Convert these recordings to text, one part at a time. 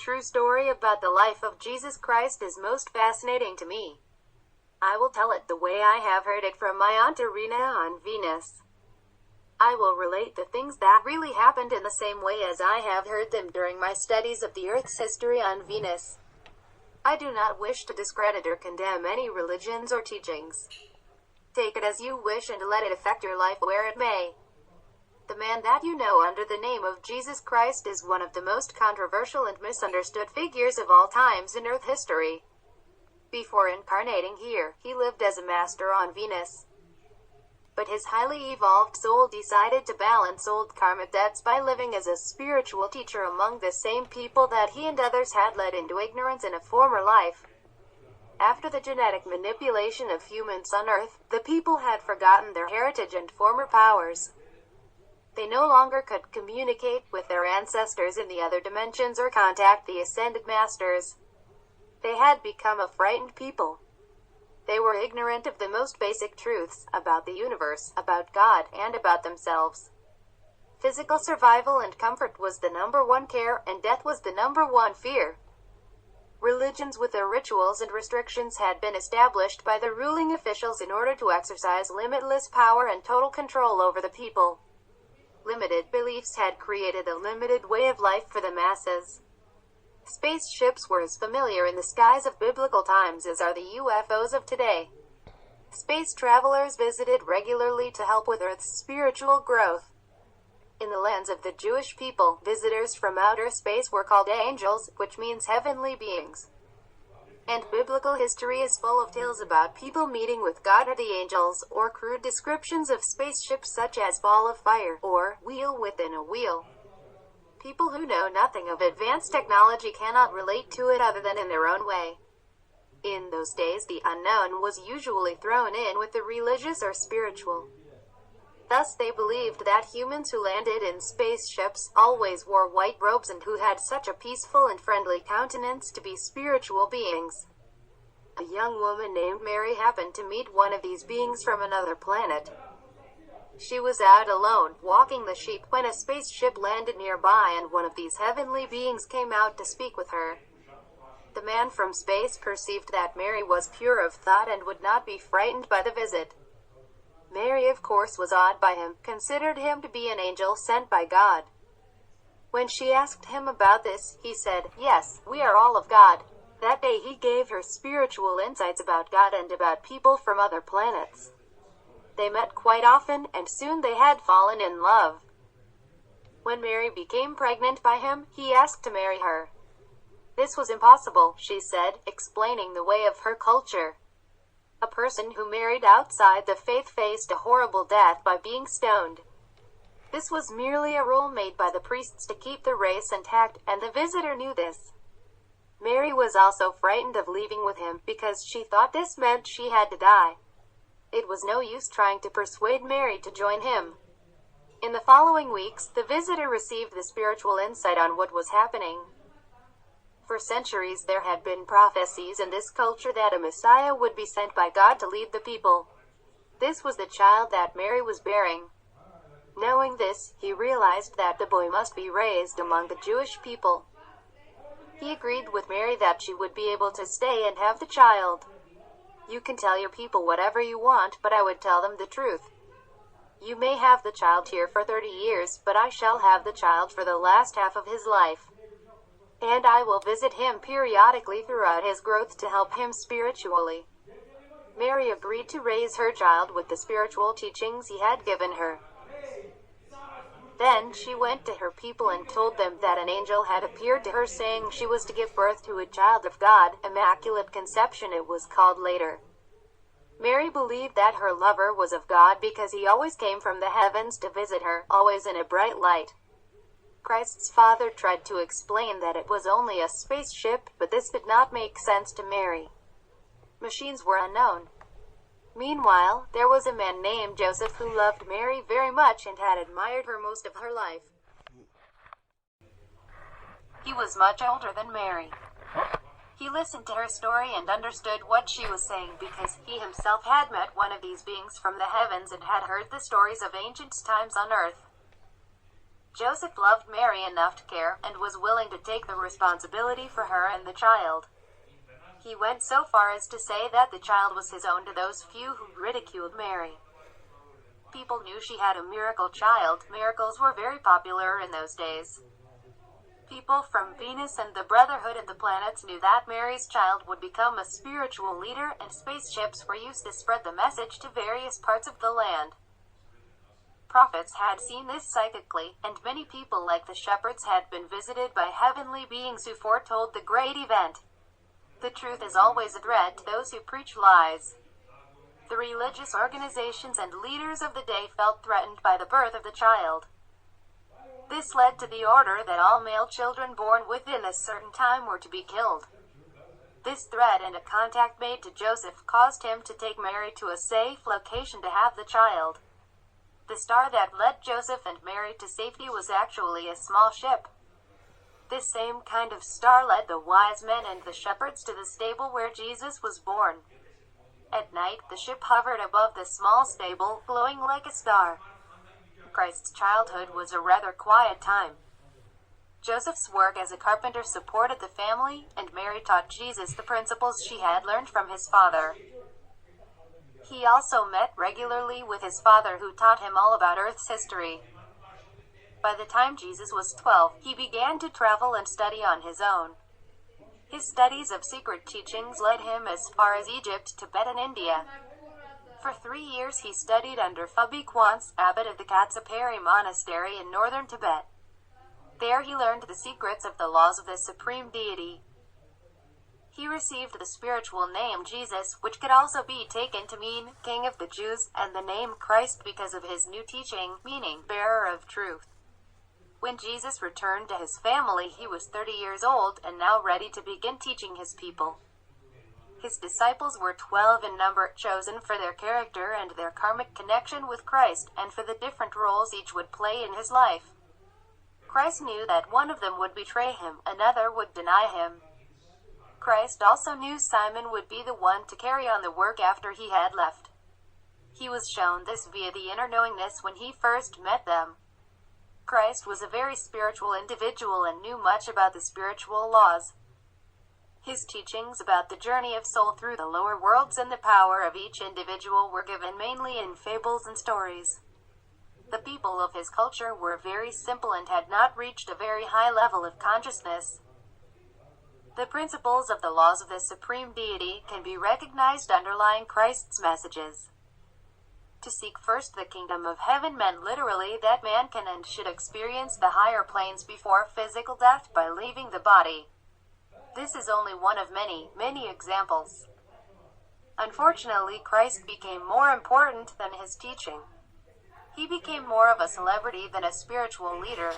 true story about the life of Jesus Christ is most fascinating to me. I will tell it the way I have heard it from my Aunt Irina on Venus. I will relate the things that really happened in the same way as I have heard them during my studies of the Earth's history on Venus. I do not wish to discredit or condemn any religions or teachings. Take it as you wish and let it affect your life where it may. The man that you know under the name of Jesus Christ is one of the most controversial and misunderstood figures of all times in Earth history. Before incarnating here, he lived as a master on Venus. But his highly evolved soul decided to balance old karmic debts by living as a spiritual teacher among the same people that he and others had led into ignorance in a former life. After the genetic manipulation of humans on Earth, the people had forgotten their heritage and former powers. They no longer could communicate with their ancestors in the other dimensions or contact the ascended masters. They had become a frightened people. They were ignorant of the most basic truths about the universe, about God, and about themselves. Physical survival and comfort was the number one care, and death was the number one fear. Religions with their rituals and restrictions had been established by the ruling officials in order to exercise limitless power and total control over the people. Limited beliefs had created a limited way of life for the masses. Spaceships were as familiar in the skies of biblical times as are the UFOs of today. Space travelers visited regularly to help with Earth's spiritual growth. In the lands of the Jewish people, visitors from outer space were called angels, which means heavenly beings. And biblical history is full of tales about people meeting with God or the angels, or crude descriptions of spaceships such as ball of fire, or wheel within a wheel. People who know nothing of advanced technology cannot relate to it other than in their own way. In those days, the unknown was usually thrown in with the religious or spiritual. Thus they believed that humans who landed in spaceships always wore white robes and who had such a peaceful and friendly countenance to be spiritual beings. A young woman named Mary happened to meet one of these beings from another planet. She was out alone, walking the sheep, when a spaceship landed nearby and one of these heavenly beings came out to speak with her. The man from space perceived that Mary was pure of thought and would not be frightened by the visit. Mary, of course, was awed by him, considered him to be an angel sent by God. When she asked him about this, he said, "Yes, we are all of God." That day he gave her spiritual insights about God and about people from other planets. They met quite often, and soon they had fallen in love. When Mary became pregnant by him, he asked to marry her. This was impossible, she said, explaining the way of her culture. A person who married outside the faith faced a horrible death by being stoned. This was merely a rule made by the priests to keep the race intact, and the visitor knew this. Mary was also frightened of leaving with him, because she thought this meant she had to die. It was no use trying to persuade Mary to join him. In the following weeks, the visitor received the spiritual insight on what was happening. For centuries there had been prophecies in this culture that a Messiah would be sent by God to lead the people. This was the child that Mary was bearing. Knowing this, he realized that the boy must be raised among the Jewish people. He agreed with Mary that she would be able to stay and have the child. "You can tell your people whatever you want, but I would tell them the truth. You may have the child here for 30 years, but I shall have the child for the last half of his life. And I will visit him periodically throughout his growth to help him spiritually." Mary agreed to raise her child with the spiritual teachings he had given her. Then she went to her people and told them that an angel had appeared to her saying she was to give birth to a child of God, Immaculate Conception it was called later. Mary believed that her lover was of God because he always came from the heavens to visit her, always in a bright light. Christ's father tried to explain that it was only a spaceship, but this did not make sense to Mary. Machines were unknown. Meanwhile, there was a man named Joseph who loved Mary very much and had admired her most of her life. He was much older than Mary. He listened to her story and understood what she was saying because he himself had met one of these beings from the heavens and had heard the stories of ancient times on Earth. Joseph loved Mary enough to care, and was willing to take the responsibility for her and the child. He went so far as to say that the child was his own to those few who ridiculed Mary. People knew she had a miracle child. Miracles were very popular in those days. People from Venus and the Brotherhood of the Planets knew that Mary's child would become a spiritual leader, and spaceships were used to spread the message to various parts of the land. Prophets had seen this psychically, and many people like the shepherds had been visited by heavenly beings who foretold the great event. The truth is always a threat to those who preach lies. The religious organizations and leaders of the day felt threatened by the birth of the child. This led to the order that all male children born within a certain time were to be killed. This threat and a contact made to Joseph caused him to take Mary to a safe location to have the child. The star that led Joseph and Mary to safety was actually a small ship. This same kind of star led the wise men and the shepherds to the stable where Jesus was born. At night, the ship hovered above the small stable, glowing like a star. Christ's childhood was a rather quiet time. Joseph's work as a carpenter supported the family, and Mary taught Jesus the principles she had learned from his father. He also met regularly with his father, who taught him all about Earth's history. By the time Jesus was 12, he began to travel and study on his own. His studies of secret teachings led him as far as Egypt, Tibet, and India. For 3 years he studied under Phubi Khwanse, abbot of the Katsaperi Monastery in northern Tibet. There he learned the secrets of the laws of the supreme deity. He received the spiritual name Jesus, which could also be taken to mean King of the Jews, and the name Christ because of his new teaching, meaning bearer of truth. When Jesus returned to his family, he was 30 years old and now ready to begin teaching his people. His disciples were 12 in number, chosen for their character and their karmic connection with Christ, and for the different roles each would play in his life. Christ knew that one of them would betray him, another would deny him. Christ also knew Simon would be the one to carry on the work after he had left. He was shown this via the inner knowingness when he first met them. Christ was a very spiritual individual and knew much about the spiritual laws. His teachings about the journey of soul through the lower worlds and the power of each individual were given mainly in fables and stories. The people of his culture were very simple and had not reached a very high level of consciousness. The principles of the laws of the supreme deity can be recognized underlying Christ's messages. To seek first the kingdom of heaven meant literally that man can and should experience the higher planes before physical death by leaving the body. This is only one of many, many examples. Unfortunately, Christ became more important than his teaching. He became more of a celebrity than a spiritual leader.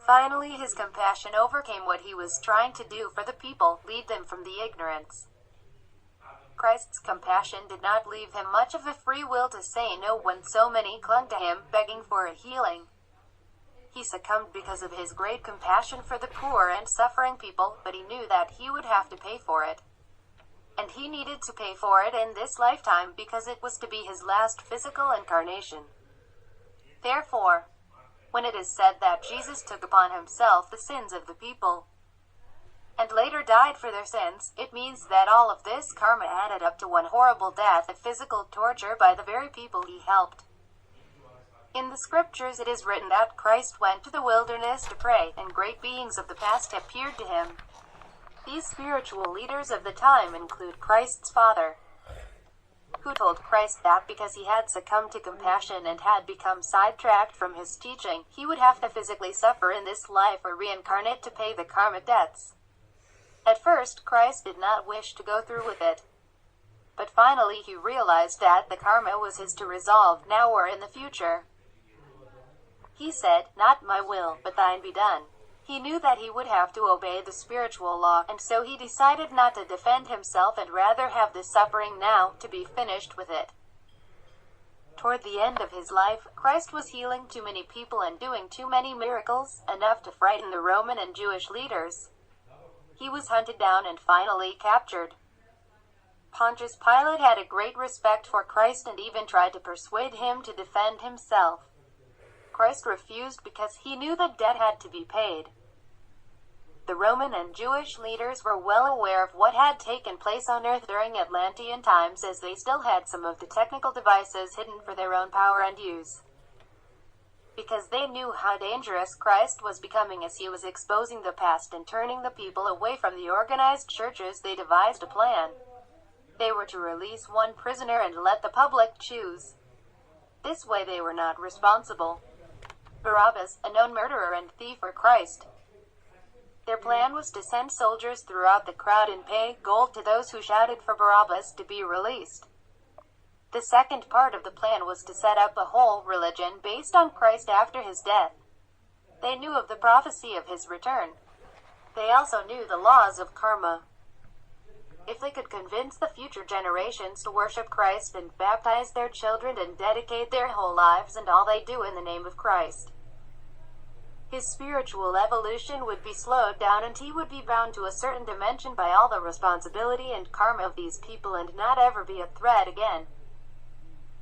Finally, his compassion overcame what he was trying to do for the people, lead them from the ignorance. Christ's compassion did not leave him much of a free will to say no when so many clung to him, begging for a healing. He succumbed because of his great compassion for the poor and suffering people, but he knew that he would have to pay for it. And he needed to pay for it in this lifetime because it was to be his last physical incarnation. Therefore, when it is said that Jesus took upon himself the sins of the people, and later died for their sins, it means that all of this karma added up to one horrible death of physical torture by the very people he helped. In the scriptures it is written that Christ went to the wilderness to pray, and great beings of the past appeared to him. These spiritual leaders of the time include Christ's father, who told Christ that because he had succumbed to compassion and had become sidetracked from his teaching, he would have to physically suffer in this life or reincarnate to pay the karmic debts. At first, Christ did not wish to go through with it. But finally he realized that the karma was his to resolve now or in the future. He said, "Not my will, but thine be done." He knew that he would have to obey the spiritual law, and so he decided not to defend himself and rather have the suffering now, to be finished with it. Toward the end of his life, Christ was healing too many people and doing too many miracles, enough to frighten the Roman and Jewish leaders. He was hunted down and finally captured. Pontius Pilate had a great respect for Christ and even tried to persuade him to defend himself. Christ refused because he knew the debt had to be paid. The Roman and Jewish leaders were well aware of what had taken place on earth during Atlantean times, as they still had some of the technical devices hidden for their own power and use. Because they knew how dangerous Christ was becoming as he was exposing the past and turning the people away from the organized churches, they devised a plan. They were to release one prisoner and let the public choose. This way they were not responsible. Barabbas, a known murderer and thief, for Christ. Their plan was to send soldiers throughout the crowd and pay gold to those who shouted for Barabbas to be released. The second part of the plan was to set up a whole religion based on Christ after his death. They knew of the prophecy of his return. They also knew the laws of karma. If they could convince the future generations to worship Christ and baptize their children and dedicate their whole lives and all they do in the name of Christ, his spiritual evolution would be slowed down and he would be bound to a certain dimension by all the responsibility and karma of these people and not ever be a threat again.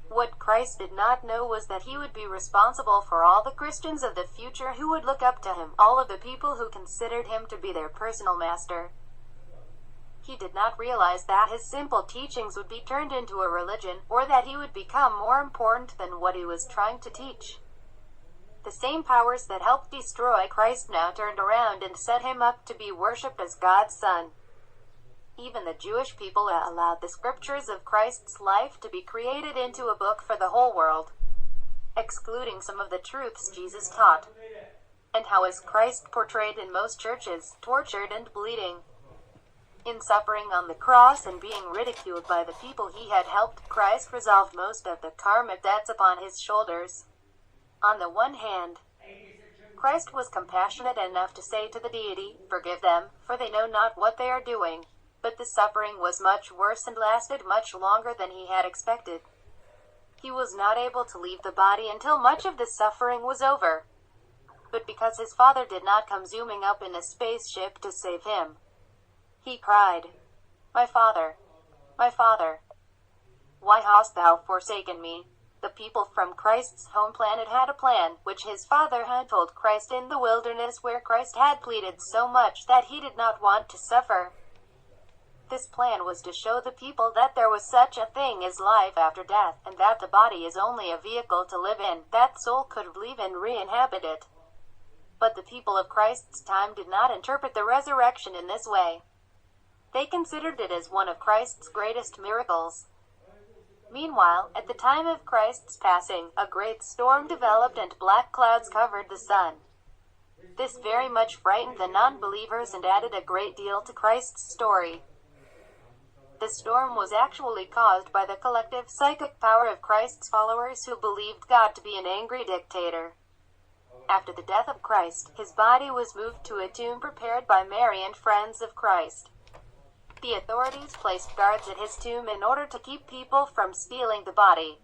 What Christ did not know was that he would be responsible for all the Christians of the future who would look up to him, all of the people who considered him to be their personal master. He did not realize that his simple teachings would be turned into a religion, or that he would become more important than what he was trying to teach. The same powers that helped destroy Christ now turned around and set him up to be worshipped as God's Son. Even the Jewish people allowed the scriptures of Christ's life to be created into a book for the whole world, excluding some of the truths Jesus taught. And how is Christ portrayed in most churches? Tortured and bleeding. In suffering on the cross and being ridiculed by the people he had helped, Christ resolved most of the karmic debts upon his shoulders. On the one hand, Christ was compassionate enough to say to the deity, "Forgive them, for they know not what they are doing." But the suffering was much worse and lasted much longer than he had expected. He was not able to leave the body until much of the suffering was over. But because his Father did not come zooming up in a spaceship to save him, he cried, my Father, why hast thou forsaken me?" The people from Christ's home planet had a plan, which his Father had told Christ in the wilderness, where Christ had pleaded so much that he did not want to suffer. This plan was to show the people that there was such a thing as life after death, and that the body is only a vehicle to live in, that soul could leave and re-inhabit it. But the people of Christ's time did not interpret the resurrection in this way. They considered it as one of Christ's greatest miracles. Meanwhile, at the time of Christ's passing, a great storm developed and black clouds covered the sun. This very much frightened the non-believers and added a great deal to Christ's story. The storm was actually caused by the collective psychic power of Christ's followers who believed God to be an angry dictator. After the death of Christ, his body was moved to a tomb prepared by Mary and friends of Christ. The authorities placed guards at his tomb in order to keep people from stealing the body.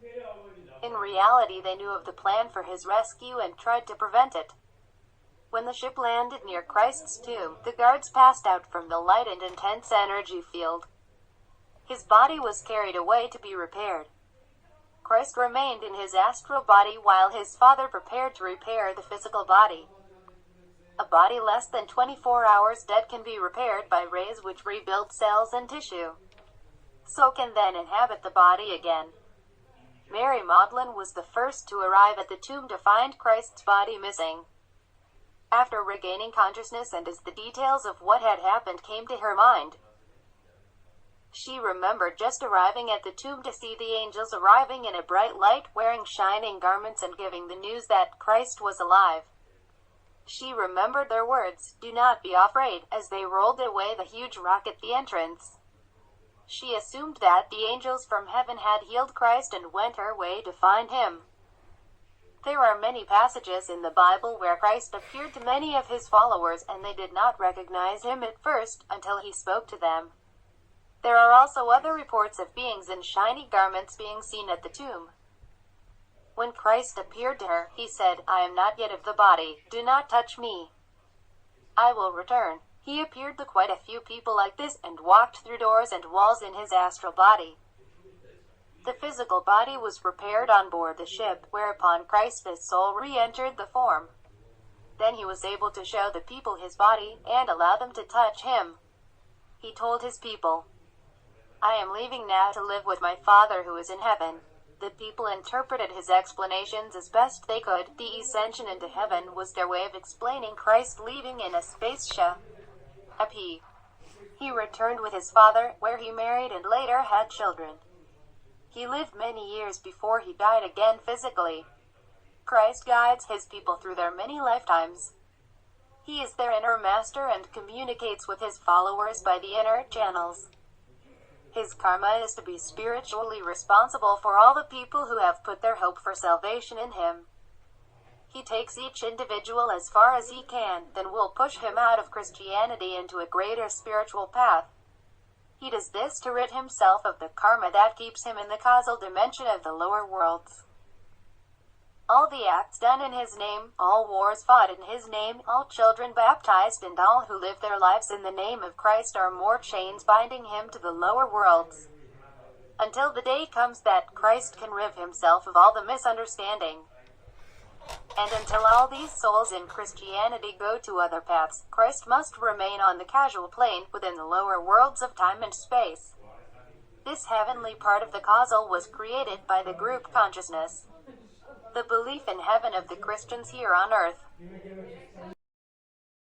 In reality, they knew of the plan for his rescue and tried to prevent it. When the ship landed near Christ's tomb, the guards passed out from the light and intense energy field. His body was carried away to be repaired. Christ remained in his astral body while his Father prepared to repair the physical body. A body less than 24 hours dead can be repaired by rays which rebuild cells and tissue. So can then inhabit the body again. Mary Magdalene was the first to arrive at the tomb to find Christ's body missing. After regaining consciousness and as the details of what had happened came to her mind, she remembered just arriving at the tomb to see the angels arriving in a bright light, wearing shining garments and giving the news that Christ was alive. She remembered their words, "Do not be afraid," as they rolled away the huge rock at the entrance. She assumed that the angels from heaven had healed Christ and went her way to find him. There are many passages in the Bible where Christ appeared to many of his followers and they did not recognize him at first, until he spoke to them. There are also other reports of beings in shiny garments being seen at the tomb. When Christ appeared to her, he said, "I am not yet of the body, do not touch me. I will return." He appeared to quite a few people like this and walked through doors and walls in his astral body. The physical body was repaired on board the ship, whereupon Christ's soul re-entered the form. Then he was able to show the people his body, and allow them to touch him. He told his people, "I am leaving now to live with my Father who is in heaven." The people interpreted his explanations as best they could. The ascension into heaven was their way of explaining Christ leaving in a spaceship. He returned with his Father, where he married and later had children. He lived many years before he died again physically. Christ guides his people through their many lifetimes. He is their inner master and communicates with his followers by the inner channels. His karma is to be spiritually responsible for all the people who have put their hope for salvation in him. He takes each individual as far as he can, then will push him out of Christianity into a greater spiritual path. He does this to rid himself of the karma that keeps him in the causal dimension of the lower worlds. All the acts done in his name, all wars fought in his name, all children baptized, and all who live their lives in the name of Christ are more chains binding him to the lower worlds. Until the day comes that Christ can rid himself of all the misunderstanding. And until all these souls in Christianity go to other paths, Christ must remain on the causal plane, within the lower worlds of time and space. This heavenly part of the causal was created by the group consciousness. The belief in heaven of the Christians here on earth.